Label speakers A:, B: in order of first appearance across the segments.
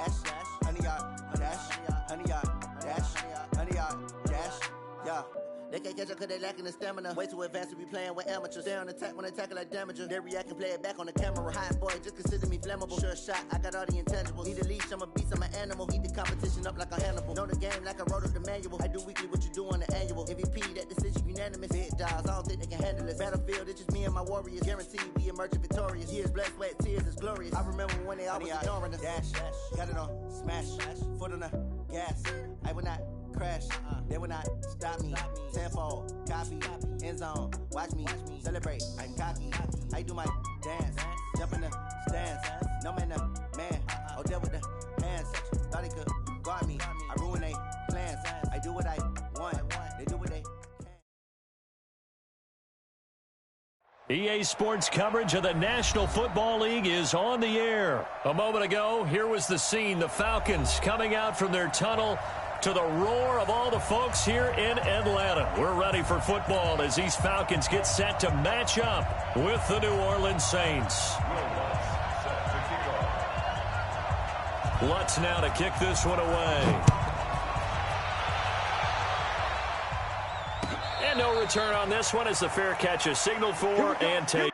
A: dash, 100 yard, dash, 100 yard, dash, 100 yard, dash, yeah. They can't catch up cause they lacking the stamina. Way too advanced to be playing with amateurs. Stay on attack when they tackle like damager. They react and play it back on the camera. Hot boy, just consider me flammable. Sure shot, I got all the intangibles. Need a leash, I'm a beast, I'm an animal. Heat the competition up like a Hannibal. Know the game like I wrote up the manual. I do weekly what you do on the annual. MVP, that decision unanimous. Big dogs, I don't think they can handle it. Battlefield, it's just me and my warriors. Guaranteed we emerging victorious. Years, blood, sweat, tears, is glorious. I remember when they always ignoring us. Dash, got it on, smash, foot on the gas. I will not crash, they will not stop me. Tenfold, copy, end zone, watch me celebrate. I'm cocky, I do my dance, jump in the stands. No man, the man, oh, deal with the hands. Thought he could guard me, I ruin they plans. I do what I want, they do what they can.
B: EA Sports coverage of the National Football League is on the air. A moment ago, here was the scene. The Falcons coming out from their tunnel to the roar of all the folks here in Atlanta. We're ready for football as these Falcons get set to match up with the New Orleans Saints. Lutz now to kick this one away. And no return on this one as the fair catch is signaled for and taken.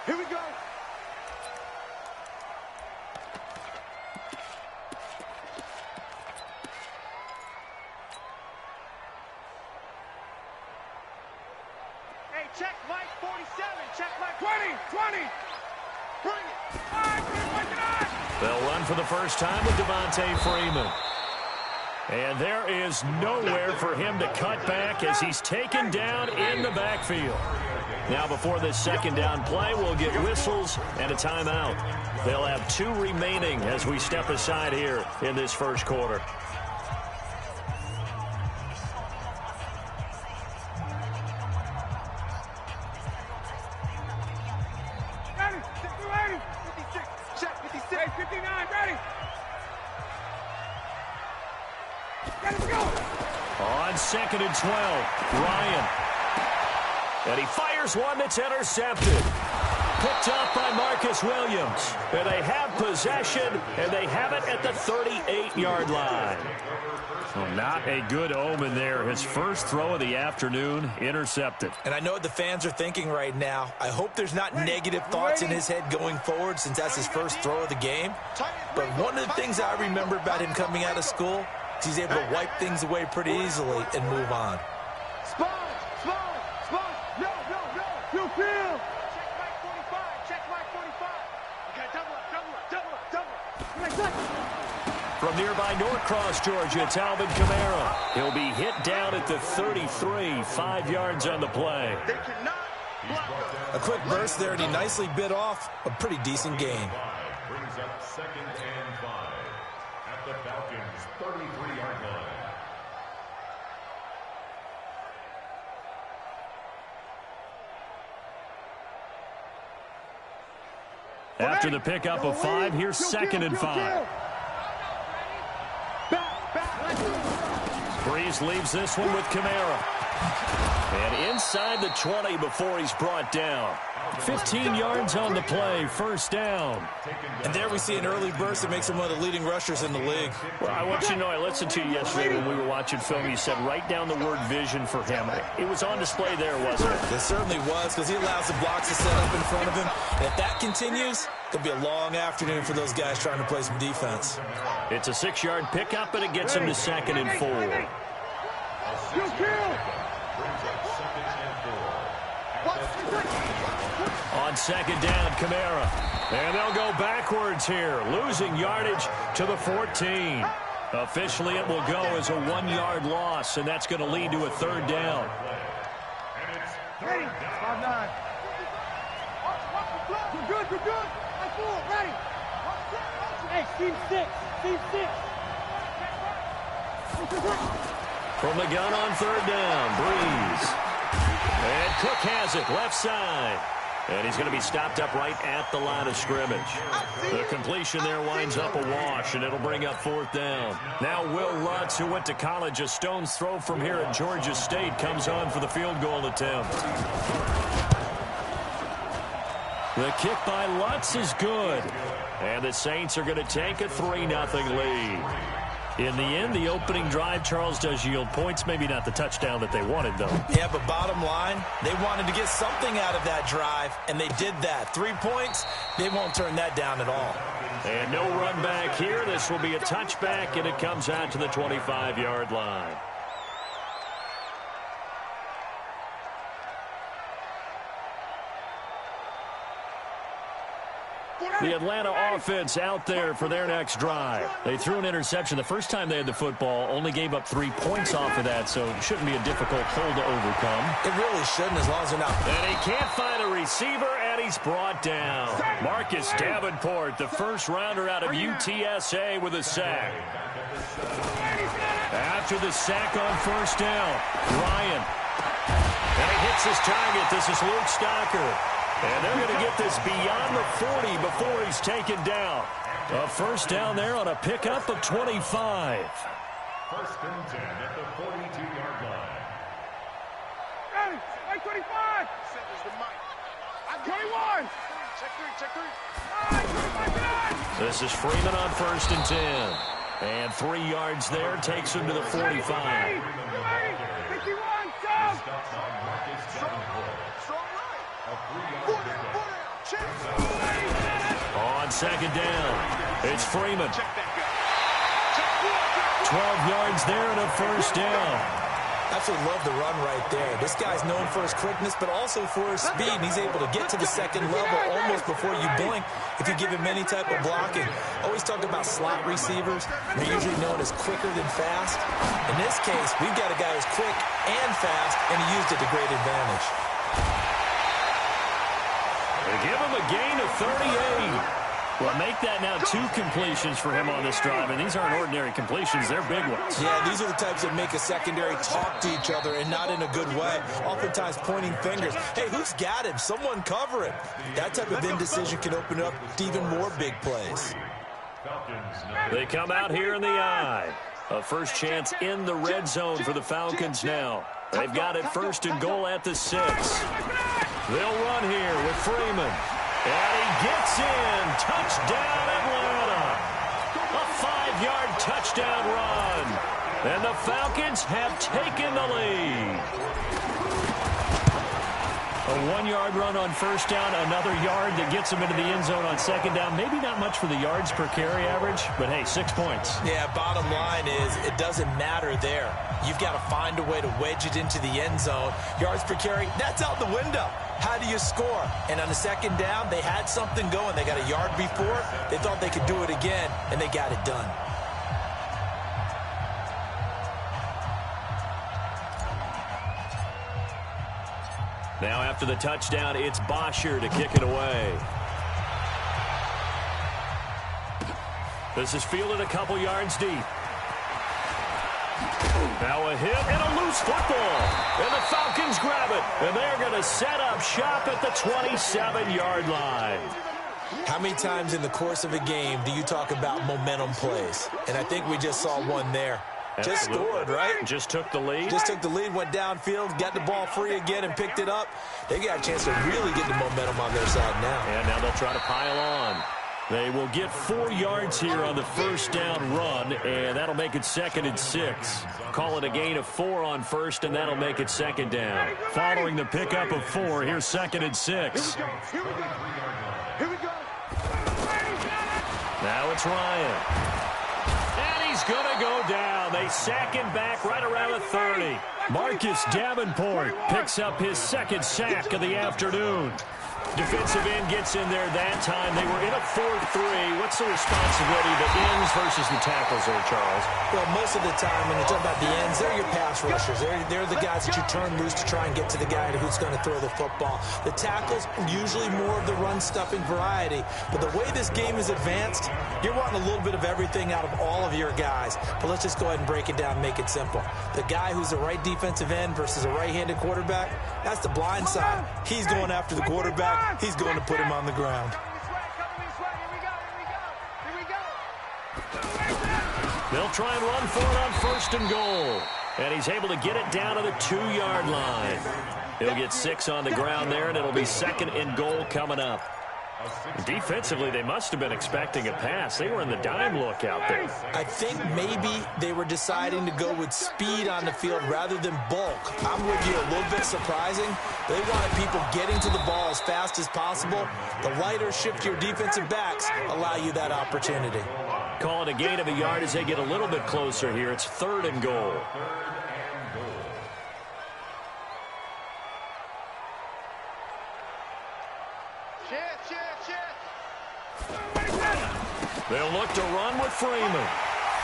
C: Here we go.
D: Hey, check Mike 47. Check Mike
C: 20. Bring it. All right,
B: They'll run for the first time with Devontae Freeman. And there is nowhere for him to cut back as he's taken down in the backfield. Now before this second down play, we'll get whistles and a timeout. They'll have 2 remaining as we step aside here in this first quarter.
C: Ready. 56. Check 56. Hey, 59. Ready. Let's go.
B: On 2nd and 12, Ryan. And he fires one that's intercepted. Picked off by Marcus Williams. And they have possession, and they have it at the 38-yard line. Well, not a good omen there. His first throw of the afternoon intercepted.
E: And I know what the fans are thinking right now. I hope there's not negative thoughts in his head going forward since that's his first throw of the game. But one of the things I remember about him coming out of school is he's able to wipe things away pretty easily and move on.
C: Spawn. No. You feel.
D: Check Mike 45. Check Mike 45. Okay, double up.
B: From nearby Norcross, Georgia, it's Alvin Kamara. He'll be hit down at the 33, 5 yards on the play.
D: They cannot block us.
E: A quick burst there, and he nicely bit off a pretty decent gain.
F: Brings up 2nd and 5 at the Falcons' 33-yard line.
B: After the pickup of 5, here's 2nd and 5. Breeze leaves this one with Kamara. And inside the 20 before he's brought down. 15 yards on the play, first down.
E: And there we see an early burst that makes him one of the leading rushers in the league.
B: Well, I want you to know, I listened to you yesterday when we were watching film. You said write down the word vision for him. It was on display there, wasn't it?
E: It certainly was, because he allows the blocks to set up in front of him. And if that continues, it'll be a long afternoon for those guys trying to play some defense.
B: It's a 6-yard pickup, and it gets him to 2nd and 4.
C: You kill.
B: On 2nd down, Kamara. And they'll go backwards here, losing yardage to the 14. Officially, it will go as a 1-yard loss, and that's going to lead to a 3rd down.
F: And it's
C: Ready. 5-9. You're good. Ready. Hey, team 6. Team 6.
B: From the gun on third down, Breeze. And Cook has it, left side. And he's going to be stopped up right at the line of scrimmage. The completion there winds up a wash, and it'll bring up fourth down. Now Will Lutz, who went to college a stone's throw from here at Georgia State, comes on for the field goal attempt. The kick by Lutz is good. And the Saints are going to take a 3-0 lead. In the end, the opening drive, Charles, does yield points. Maybe not the touchdown that they wanted, though.
E: Yeah, but bottom line, they wanted to get something out of that drive, and they did that. 3 points, they won't turn that down at all.
B: And no run back here. This will be a touchback, and it comes out to the 25-yard line. The Atlanta offense out there for their next drive. They threw an interception the first time they had the football, only gave up 3 points off of that, so it shouldn't be a difficult hole to overcome.
E: It really shouldn't, as long as they're not.
B: And he can't find a receiver, and he's brought down. Marcus Davenport, the first rounder out of UTSA, with a sack. After the sack on first down, Ryan. And he hits his target. This is Luke Stocker. And they're going to get this beyond the 40 before he's taken down. A first down there on a pickup of 25.
F: First and 10 at the 42-yard line.
C: Ready. Hey, 25.
D: Centers the mic.
C: 21.
D: Check 3.
C: All right, 25.
B: This is Freeman on first and 10. And 3 yards there takes him to the 45.
C: 51. Jump.
B: On second down, it's Freeman. 12 yards there and a first down.
E: Absolutely love the run right there. This guy's known for his quickness, but also for his speed. And he's able to get to the second level almost before you blink if you give him any type of blocking. Always talk about slot receivers. They're usually known as quicker than fast. In this case, we've got a guy who's quick and fast, and he used it to great advantage.
B: They give him a gain of 38. Well, make that now 2 completions for him on this drive, and these aren't ordinary completions. They're big ones.
E: Yeah, these are the types that make a secondary talk to each other, and not in a good way. Oftentimes pointing fingers. Hey, who's got him? Someone cover him. That type of indecision can open up to even more big plays.
B: They come out here in the eye. A first chance in the red zone for the Falcons now. They've got it first and goal at the 6. They'll run here with Freeman. And he gets in. Touchdown, Atlanta. A 5-yard touchdown run. And the Falcons have taken the lead. A 1-yard run on first down, another yard that gets them into the end zone on second down. Maybe not much for the yards per carry average, but hey, 6 points.
E: Yeah, bottom line is it doesn't matter there. You've got to find a way to wedge it into the end zone. Yards per carry, that's out the window. How do you score? And on the second down, they had something going. They got a yard before. They thought they could do it again, and they got it done.
B: Now after the touchdown, it's Bosher to kick it away. This is fielded a couple yards deep. Now a hit and a loose football. And the Falcons grab it. And they're going to set up shop at the 27-yard line.
E: How many times in the course of a game do you talk about momentum plays? And I think we just saw one there. Just scored, right?
B: Just took the lead.
E: Just took the lead, went downfield, got the ball free again, and picked it up. They got a chance to really get the momentum on their side now.
B: And now they'll try to pile on. They will get 4 yards here on the first down run, and that'll make it second and 6. Call it a gain of 4 on first, and that'll make it second down. Following the pickup of 4, here's second and 6.
C: Here we go.
B: Now it's Ryan. And he's going to go down. They sack him back right around the 30. Marcus Davenport picks up his second sack of the afternoon. Defensive end gets in there that time. They were in a 4-3. What's the responsibility of the ends versus the tackles there, Charles?
E: Well, most of the time when you talk about the ends, they're your pass rushers. They're the guys that you turn loose to try and get to the guy who's going to throw the football. The tackles, usually more of the run-stuffing variety. But the way this game is advanced, you're wanting a little bit of everything out of all of your guys. But let's just go ahead and break it down and make it simple. The guy who's the right defensive end versus a right-handed quarterback, that's the blind side. He's going after the quarterback. He's going to put him on the ground.
B: They'll try and run for it on 1st and goal. And he's able to get it down to the 2-yard line. He'll get 6 on the ground there, and it'll be 2nd and goal coming up. Defensively, they must have been expecting a pass. They were in the dime look out there.
E: I think maybe they were deciding to go with speed on the field rather than bulk. I'm with you, a little bit surprising. They wanted people getting to the ball as fast as possible. The lighter, shiftier defensive backs allow you that opportunity.
B: Call it a gain of a yard as they get a little bit closer here. It's 3rd and goal. They'll look to run with Freeman.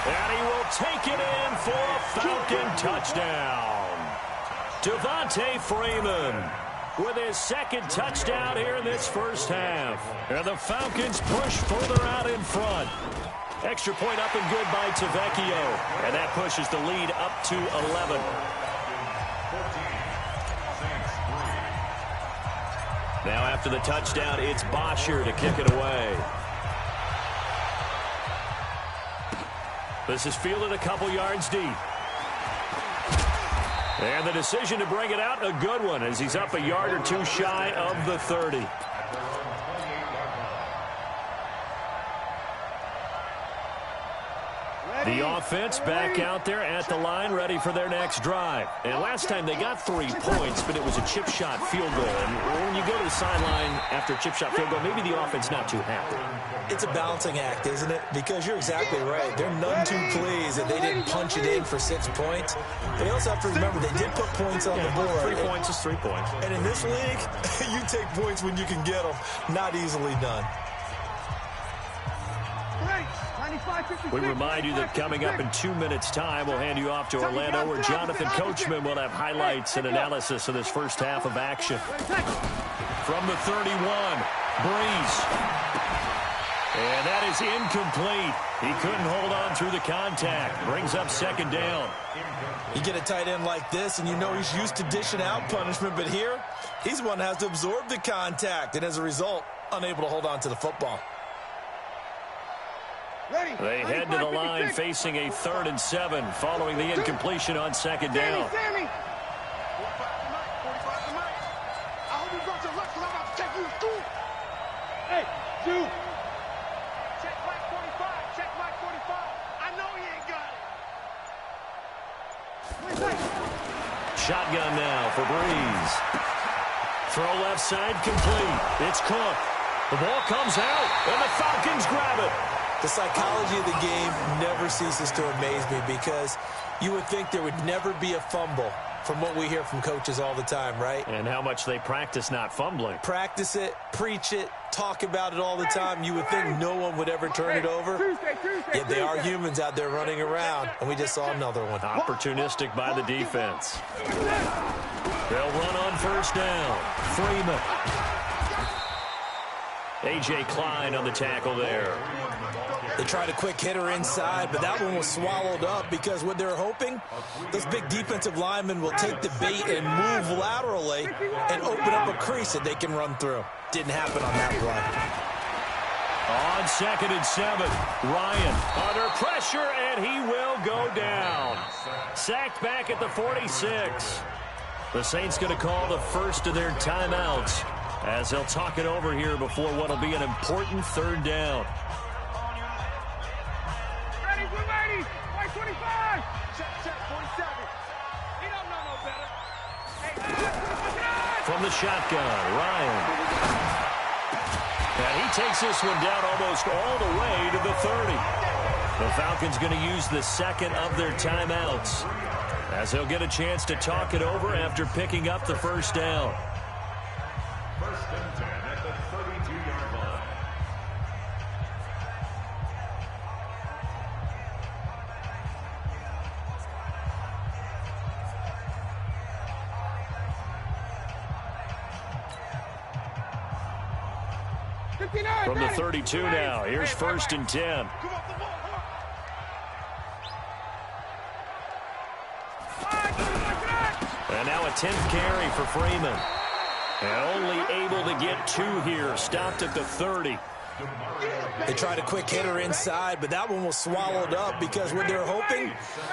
B: And he will take it in for a Falcon touchdown. Devontae Freeman with his 2nd touchdown here in this first half. And the Falcons push further out in front. Extra point up and good by Tavecchio. And that pushes the lead up to 11. Now after the touchdown, it's Bosher to kick it away. This is fielded a couple yards deep. And the decision to bring it out, a good one, as he's up a yard or 2 shy of the 30. The offense back out there at the line, ready for their next drive. And last time they got 3 points, but it was a chip shot field goal. And when you go to the sideline after a chip shot field goal, maybe the offense not too happy.
E: It's a balancing act, isn't it? Because you're exactly right. They're none too pleased that they didn't punch it in for 6 points. But you also have to remember they did put points on the board.
B: 3 points is 3 points.
E: And in this league, you take points when you can get them. Not easily done.
B: We remind you that coming up in 2 minutes' time, we'll hand you off to Orlando, where Jonathan Coachman will have highlights and analysis of this first half of action. From the 31, Breeze. And that is incomplete. He couldn't hold on through the contact. Brings up 2nd down.
E: You get a tight end like this, and you know he's used to dishing out punishment, but here, he's the one that has to absorb the contact, and as a result, unable to hold on to the football.
B: They head to the line facing a 3rd and 7 following the incompletion on 2nd down.
C: Hey, Drew.
D: Check Mike 45. Check Mike 45. I know he ain't got it.
B: Shotgun now for Breeze. Throw left side complete. It's Cook. The ball comes out, and the Falcons grab it.
E: The psychology of the game never ceases to amaze me because you would think there would never be a fumble from what we hear from coaches all the time, right?
B: And how much they practice not fumbling.
E: Practice it, preach it, talk about it all the time. You would think no one would ever turn it over. Yet they are humans out there running around, and we just saw another one.
B: Opportunistic by the defense. They'll run on 1st down. Freeman. A.J. Klein on the tackle there.
E: They tried a quick hitter inside, but that one was swallowed up because what they're hoping, those big defensive linemen will take the bait and move laterally and open up a crease that they can run through. Didn't happen on that play.
B: On 2nd and 7, Ryan under pressure, and he will go down. Sacked back at the 46. The Saints going to call the first of their timeouts as they'll talk it over here before what will be an important 3rd down.
C: Ready, we're ready. White 25.
D: Check 47. He don't know no better.
C: Hey,
B: From the shotgun, Ryan. And he takes this one down almost all the way to the 30. The Falcons going to use the 2nd of their timeouts as they'll get a chance to talk it over after picking up the 1st down.
F: 1st and 10 at
B: From the 32 now, here's 1st and 10. And now a 10th carry for Freeman. And only able to get 2 here, stopped at the 30.
E: They tried a quick hitter inside, but that one was swallowed up because what they're hoping,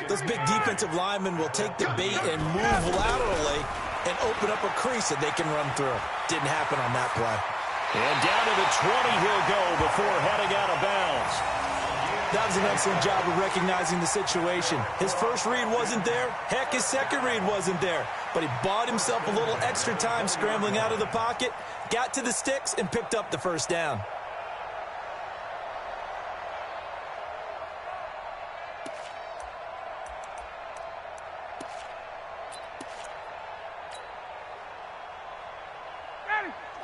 E: those big defensive linemen will take the bait and move laterally and open up a crease that they can run through. Didn't happen on that play.
B: And down to the 20 he'll go before heading out of bounds.
E: That was an excellent job of recognizing the situation. His first read wasn't there. Heck, his second read wasn't there. But he bought himself a little extra time scrambling out of the pocket, got to the sticks, and picked up the first down.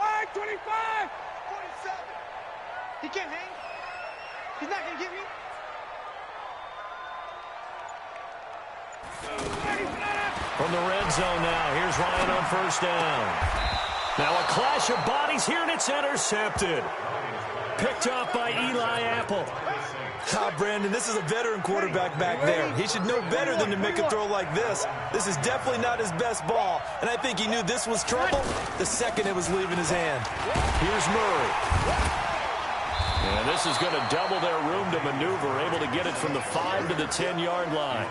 C: Line 25!
D: 47. He can't hang. He's not going to get me.
B: From the red zone now, here's Ryan on 1st down. Now a clash of bodies here, and it's intercepted. Picked off by Eli Apple.
E: Brandon, this is a veteran quarterback back there. He should know better than to make a throw like this. This is definitely not his best ball, and I think he knew this was trouble the second it was leaving his hand.
B: Here's Murray. And this is going to double their room to maneuver, able to get it from the 5 to the 10-yard line.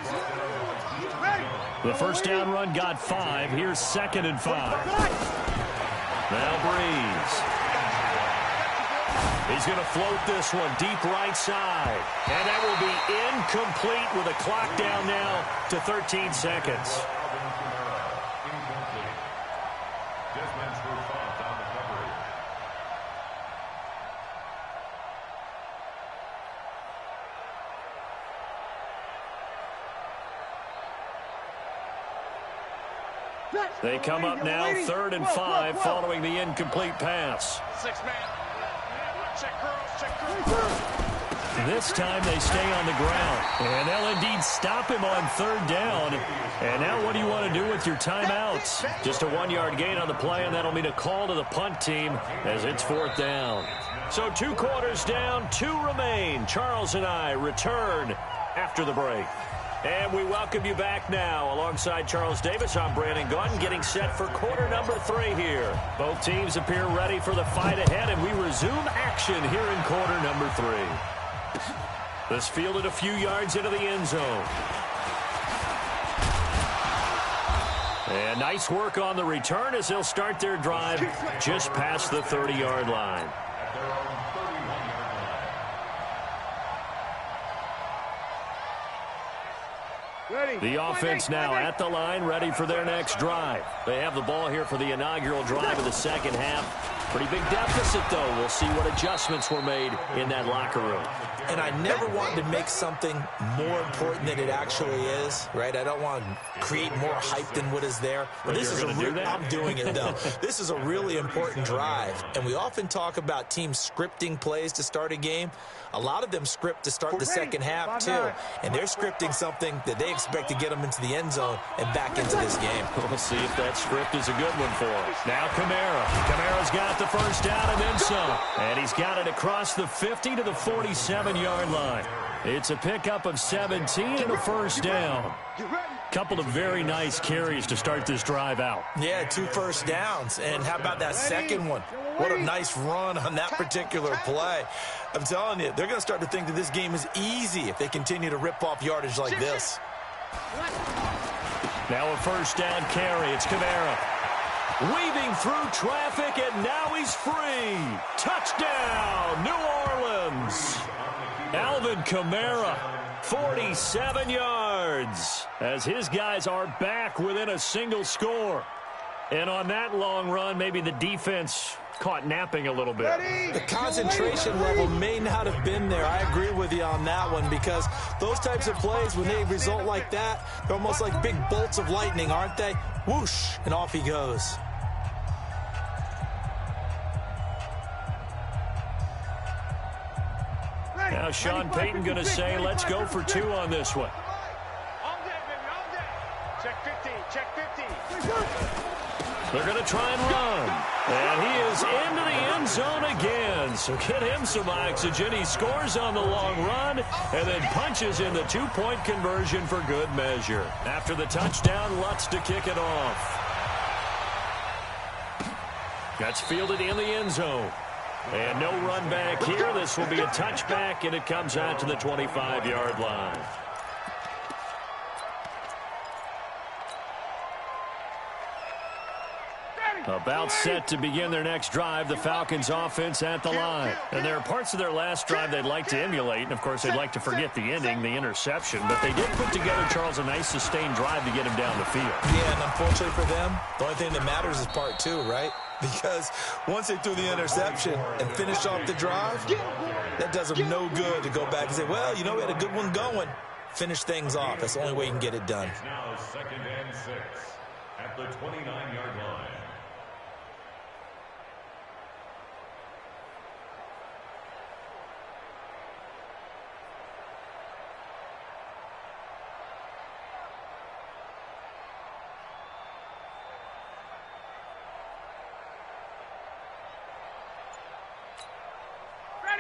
B: The first down run got 5. Here's 2nd and 5. Now Breeze. He's going to float this one deep right side. And that will be incomplete with a clock down now to 13 seconds. They come up now 3rd and 5 following the incomplete pass.
D: 6-man. Check girls, check girls.
B: This time they stay on the ground. And they'll indeed stop him on 3rd down. And now what do you want to do with your timeouts? Just a 1-yard gain on the play, and that'll mean a call to the punt team as it's 4th down. So 2 quarters down, 2 remain. Charles and I return after the break. And we welcome you back now. Alongside Charles Davis, I'm Brandon Gaudin, getting set for quarter number 3 here. Both teams appear ready for the fight ahead, and we resume action here in quarter number 3. This fielded a few yards into the end zone. And nice work on the return as they'll start their drive just past the 30-yard line. The offense now at the line, ready for their next drive. They have the ball here for the inaugural drive of the second half. Pretty big deficit, though. We'll see what adjustments were made in that locker room.
E: And I never want to make something more important than it actually is, right? I don't want to create more hype than what is there. But this is I'm doing it, though. This is a really important drive. And we often talk about teams scripting plays to start a game. A lot of them script to start the second half, too. And they're scripting something that they expect to get them into the end zone and back into this game.
B: We'll see if that script is a good one for us. Now Kamara. Kamara's got the first down and then some. And he's got it across the 50 to the 47-yard line. It's a pickup of 17 and a first down. Couple of very nice carries to start this drive out.
E: Yeah, 2 first downs. And how about that second one? What a nice run on that particular play. I'm telling you, they're going to start to think that this game is easy if they continue to rip off yardage like this.
B: Now a first down carry. It's Kamara. Weaving through traffic, and now he's free. Touchdown, New Orleans. Alvin Kamara, 47 yards, as his guys are back within a single score. And on that long run, maybe the defense caught napping a little bit.
E: The concentration level may not have been there. I agree with you on that one, because those types of plays, when they result like that, they're almost like big bolts of lightning, aren't they? Whoosh, and off he goes.
B: Now Sean Payton going to say, let's go for 2 on this one.
D: All day, baby, all day. Check 50, check 50.
B: They're going to try and run. And he is into the end zone again. Falcons. So get him some oxygen. He scores on the long run and then punches in the two-point conversion for good measure. After the touchdown, Lutz to kick it off. That's fielded in the end zone. And no run back here. This will be a touchback, and it comes out to the 25-yard line. About set to begin their next drive, the Falcons offense at the line. And there are parts of their last drive they'd like to emulate, and of course they'd like to forget the ending, the interception. But they did put together, Charles, a nice sustained drive to get him down the field.
E: Yeah, and unfortunately for them, the only thing that matters is part two, right? Because once they threw the interception and finished off the drive, that does them no good to go back and say, well, you know, we had a good one going. Finish things off. That's the only way you can get it done.
F: It's now 2nd and 6 at the 29-yard line.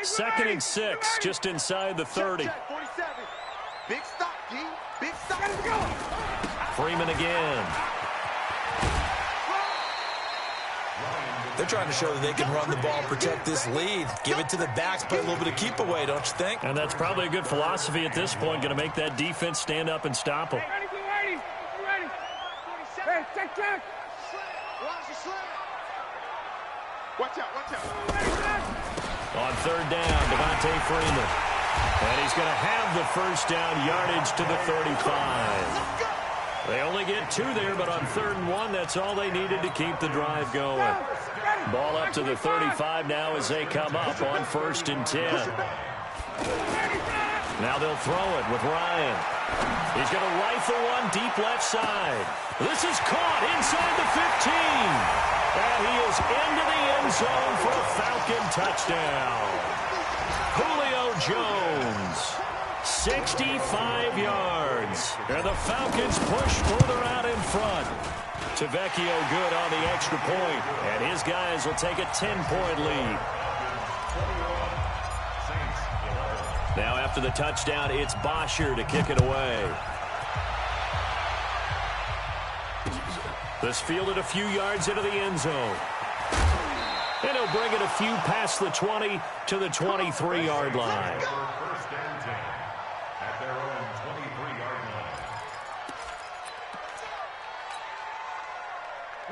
B: Second and 6, just inside the 30.
D: Check, 47. Big stop, D. Big stop. Let's go.
B: Freeman again.
E: They're trying to show that they can run the ball and protect this lead. Give it to the backs, play a little bit of keep away, don't you think?
B: And that's probably a good philosophy at this point, going to make that defense stand up and stop them.
C: Ready, get ready. Get ready. Hey, check.
D: Watch the slam. Watch out, watch out.
B: On third down, Devontae Freeman. And he's going to have the first down yardage to the 35. They only get 2 there, but on 3rd and 1, that's all they needed to keep the drive going. Ball up to the 35 now as they come up on 1st and 10. Now they'll throw it with Ryan. He's going to rifle one deep left side. This is caught inside the 15. And he is into the end zone for a Falcon touchdown. Julio Jones, 65 yards. And the Falcons push further out in front. Tavecchio good on the extra point. And his guys will take a 10-point lead. Now after the touchdown, it's Bosher to kick it away. This fielded a few yards into the end zone. And he'll bring it a few past the 20 to the 23-yard line.
F: 1st and 10 at their own 23-yard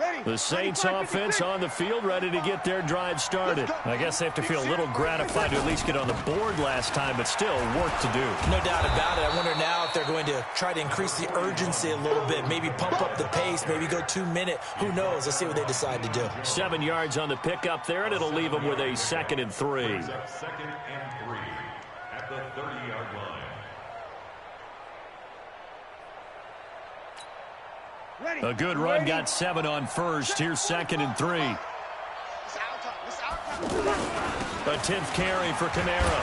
F: line.
B: The Saints offense on the field, ready to get their drive started. I guess they have to feel a little gratified to at least get on the board last time, but still work to do.
E: No doubt about it. I wonder now if they're going to try to increase the urgency a little bit, maybe pump up the pace, maybe go 2-minute. Who knows? Let's see what they decide to do.
B: 7 yards on the pickup there, and it'll leave them with a 2nd and 3.
F: 2nd and 3 at the 30-yard line.
B: A good run, got 7 on 1st. Here's 2nd and 3. A 10th carry for Kamara.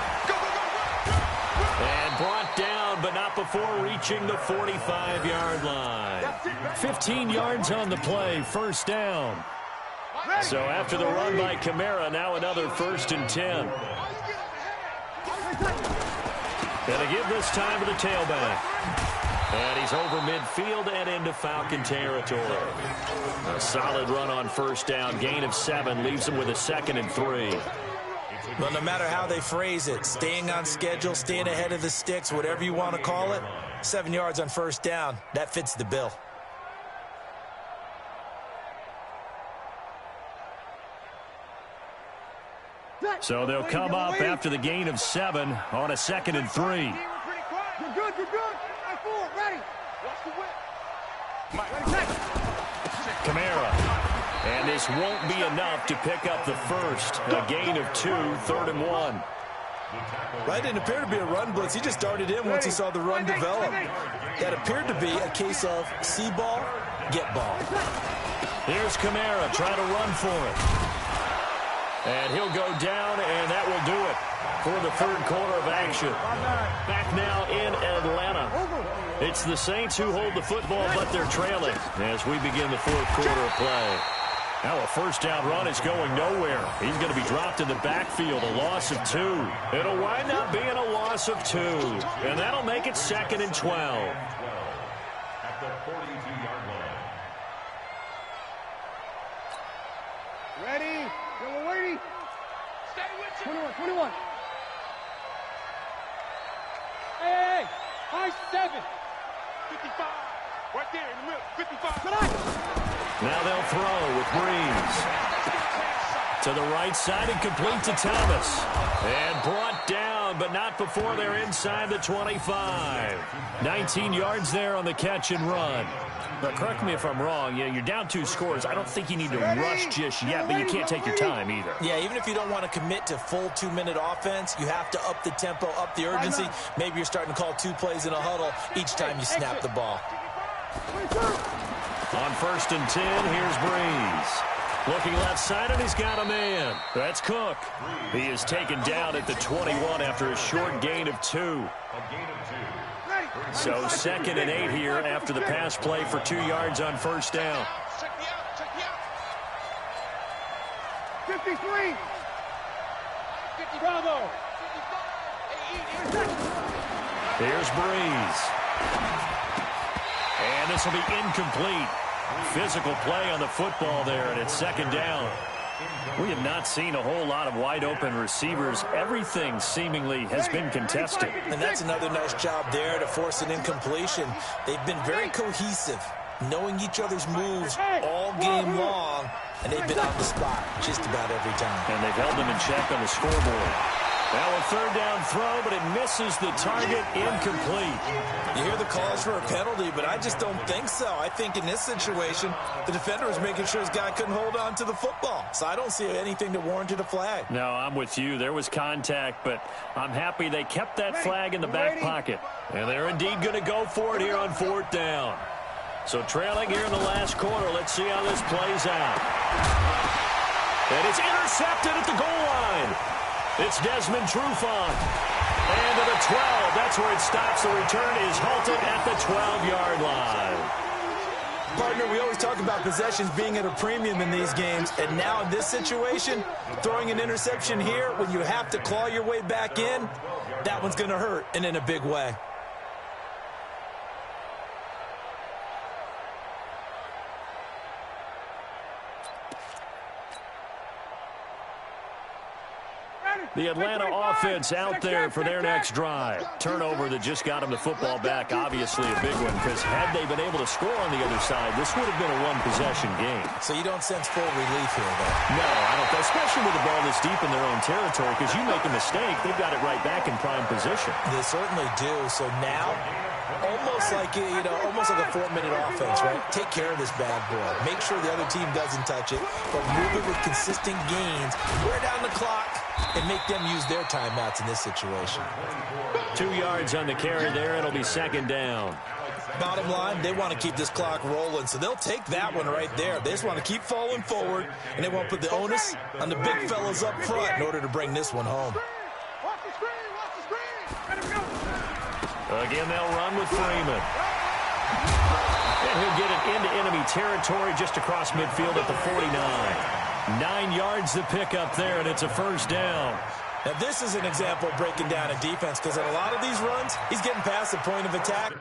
B: And brought down, but not before reaching the 45-yard line. 15 yards on the play, 1st down. So after the run by Kamara, now another 1st and 10. Gonna give this time to the tailback. And he's over midfield and into Falcon territory. A solid run on 1st down. Gain of 7 leaves him with a 2nd and 3.
E: Well, no matter how they phrase it, staying on schedule, staying ahead of the sticks, whatever you want to call it, 7 yards on 1st down, that fits the bill.
B: So they'll come up after the gain of 7 on a 2nd and 3.
C: You're good. Right forward, ready. Watch the whip.
B: Kamara. And this won't be enough to pick up the first. A gain of 2, 3rd and 1.
E: That didn't appear to be a run blitz. He just darted in once he saw the run develop. That appeared to be a case of see ball, get ball.
B: Here's Kamara trying to run for it. And he'll go down, and that will do it for the 3rd quarter of action. Back now in Atlanta. It's the Saints who hold the football, but they're trailing as we begin the 4th quarter of play. Now a first down run is going nowhere. He's going to be dropped in the backfield, a loss of 2. It'll wind up being a loss of 2. And that'll make it 2nd and 12.
F: At the 42-yard line.
C: Ready? Yellow lady.
D: Stay with you.
C: 21, 21. Hey, high 7.
D: 55. Right there in the middle. 55.
B: Now they'll throw with Breeze. To the right side and complete to Thomas. And brought down, but not before they're inside the 25. 19 yards there on the catch and run. But correct me if I'm wrong, you're down 2 scores. I don't think you need to rush just yet, but you can't take your time either.
E: Yeah, even if you don't want to commit to full 2-minute offense, you have to up the tempo, up the urgency. Maybe you're starting to call 2 plays in a huddle each time you snap the ball.
B: On 1st and 10, here's Breeze. Looking left side, and he's got a man. That's Cook. He is taken down at the 21 after a short gain of 2. So 2nd and 8 here after the pass play for 2 yards on first down.
D: Check me out. Check me out.
C: 53. Bravo.
D: 55.
B: Here's Breeze. And this will be incomplete. Physical play on the football there, and it's 2nd down. We have not seen a whole lot of wide-open receivers. Everything seemingly has been contested.
E: And that's another nice job there to force an incompletion. They've been very cohesive, knowing each other's moves all game long, and they've been on the spot just about every time.
B: And they've held them in check on the scoreboard. Now a 3rd down throw, but it misses the target, incomplete.
E: You hear the calls for a penalty, but I just don't think so. I think in this situation, the defender was making sure his guy couldn't hold on to the football. So I don't see anything that warranted a flag.
B: No, I'm with you. There was contact, but I'm happy they kept that flag in the back pocket. And they're indeed going to go for it here on 4th down. So trailing here in the last quarter, let's see how this plays out. And it's intercepted at the goal line. It's Desmond Trufant. And to the 12. That's where it stops. The return is halted at the 12-yard line.
E: Partner, we always talk about possessions being at a premium in these games. And now in this situation, throwing an interception here when you have to claw your way back in, that one's going to hurt, and in a big way.
B: The Atlanta offense out there for their next drive. Turnover that just got them the football back, obviously a big one, because had they been able to score on the other side, this would have been a one-possession game.
E: So you don't sense full relief here, though?
B: No, I don't, especially with the ball this deep in their own territory, because you make a mistake, they've got it right back in prime position.
E: They certainly do. So now, almost like a 4-minute offense, right? Take care of this bad boy. Make sure the other team doesn't touch it, but move it with consistent gains. Wear down the clock and make them use their timeouts in this situation.
B: 2 yards on the carry there. It'll be 2nd down.
E: Bottom line, they want to keep this clock rolling, so they'll take that one right there. They just want to keep falling forward, and they won't put the onus on the big fellas up front in order to bring this one home.
C: Watch the screen. Watch the screen. Let him go.
B: Again, they'll run with Freeman. And he'll get it into enemy territory just across midfield at the 49. 9 yards to pick up there, and it's a 1st down.
E: Now, this is an example of breaking down a defense, because in a lot of these runs, he's getting past the point of attack.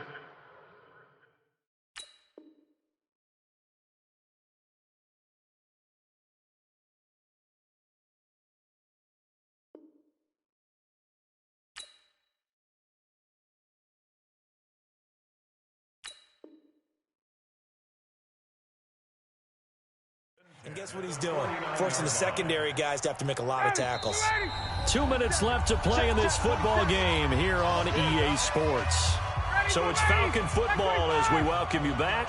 E: And guess what he's doing? Forcing the secondary guys to have to make a lot of tackles.
B: 2 minutes left to play in this football game here on EA Sports. So it's Falcon football as we welcome you back.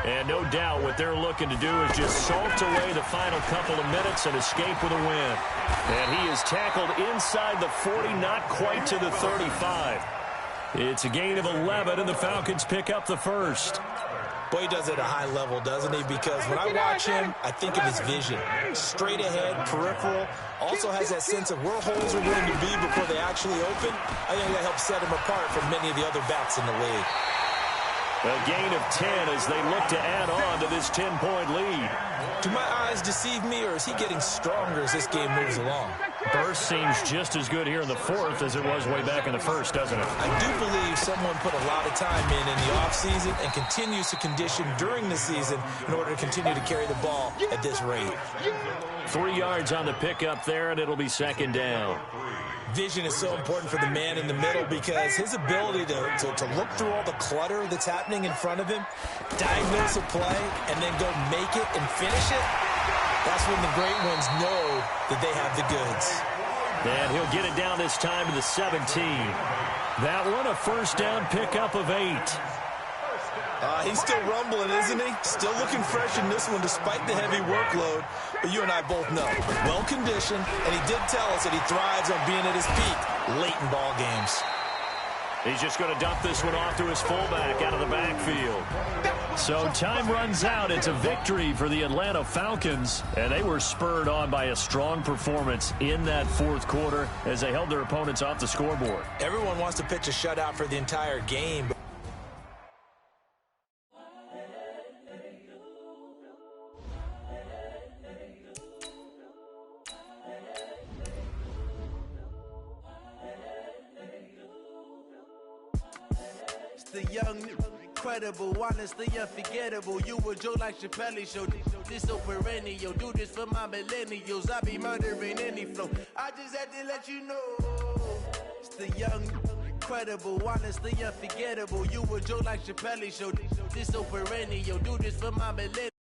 B: And no doubt what they're looking to do is just salt away the final couple of minutes and escape with a win. And he is tackled inside the 40, not quite to the 35. It's a gain of 11, and the Falcons pick up the first.
E: Boy, he does it at a high level, doesn't he? Because when I watch him, I think of his vision. Straight ahead, peripheral. Also has that sense of where holes are going to be before they actually open. I think that helps set him apart from many of the other backs in the league.
B: A gain of 10 as they look to add on to this 10-point lead.
E: Do my eyes deceive me, or is he getting stronger as this game moves along?
B: Burst seems just as good here in the fourth as it was way back in the first, doesn't it?
E: I do believe someone put a lot of time in the offseason and continues to condition during the season in order to continue to carry the ball at this rate.
B: 3 yards on the pickup there, and it'll be second down.
E: Vision is so important for the man in the middle because his ability to look through all the clutter that's happening in front of him, diagnose a play, and then go make it and finish it, that's when the great ones know that they have the goods.
B: And he'll get it down this time to the 17. That one a first down pickup of 8.
E: He's still rumbling, isn't he? Still looking fresh in this one despite the heavy workload. But you and I both know, well-conditioned, and he did tell us that he thrives on being at his peak late in ball games.
B: He's just going to dump this one off to his fullback out of the backfield. So time runs out. It's a victory for the Atlanta Falcons, and they were spurred on by a strong performance in that fourth quarter as they held their opponents off the scoreboard.
E: Everyone wants to pitch a shutout for the entire game.
G: The young, incredible, honestly unforgettable. You a Joe like Chappelle show. This so perennial. Do this for my millennials. I be murdering any flow. I just had to let you know. It's the young, incredible, honestly unforgettable. You a Joe like Chappelle show. This so perennial. Do this for my millennials.